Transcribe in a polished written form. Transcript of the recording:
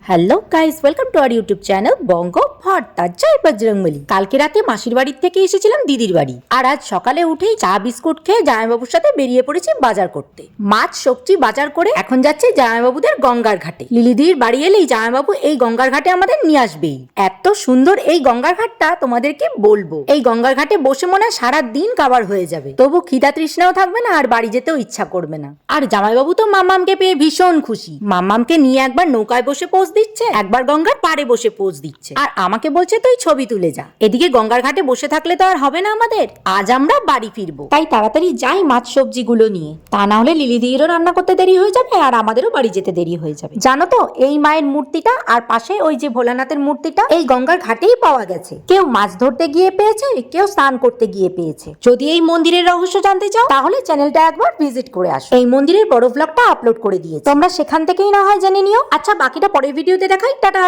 Hello guys, welcome to our YouTube channel Banga Bharta. জয় বজরংবলী। কালকে রাতে মাসির বাড়ির থেকে এসেছিলাম দিদির বাড়ি, আর আজ সকালে উঠেই চা বিস্কুট খেয়ে জামাইবাবুর সাথে বেরিয়ে পড়েছি বাজার করতে। মাছ সবজি বাজার করে এখন যাচ্ছে জামাইবাবুদের গঙ্গার ঘাটে। লিলিদির বাড়ি এলেই জামাইবাবু এই গঙ্গার ঘাটে আমাদের নিয়ে আসবেই। এত সুন্দর এই গঙ্গার ঘাটটা তোমাদেরকে বলবো। এই গঙ্গার ঘাটে বসে মনে হয় সারা দিন কাবার হয়ে যাবে, তবু খিদা তৃষ্ণাও থাকবে না আর বাড়ি যেতেও ইচ্ছা করবে না। আর জামাইবাবু তো মাম্মামকে পেয়ে ভীষণ খুশি। মাম্মামকে নিয়ে একবার নৌকায় বসে পোজ দিচ্ছে, একবার গঙ্গার পাড়ে বসে পোজ দিচ্ছে, আর আমাকে বলছে তুই ছবি তুলে যা। এদিকে গঙ্গার ঘাটে বসে থাকলে তো আর হবে না আমাদের, আজ আমরা বাড়ি ফিরবো। তাই তাড়াতাড়ি যাই মাছ সবজিগুলো নিয়ে, তা না হলে লিলিদিরও রান্না করতে দেরি হয়ে যাবে আর আমাদেরও বাড়ি যেতে দেরি হয়ে যাবে। জানো তো, এই মায়ের মূর্তিটা আর পাশে ওই যে ভোলানাথের মূর্তিটা এই গঙ্গার ঘাটেই পাওয়া গেছে। কেউ মাছ ধরতে গিয়ে পেয়েছে, কেউ স্নান করতে গিয়ে পেয়েছে। যদি এই মন্দিরের রহস্য জানতে চাও তাহলে চ্যানেলটা একবার ভিজিট করে আসো। এই মন্দিরের বড় ব্লগটা আপলোড করে দিয়েছি, তোমরা সেখান থেকেই না হয় জেনে নিও। আচ্ছা, বাকিটা পরের ভিডিওতে দেখাই। টাটা।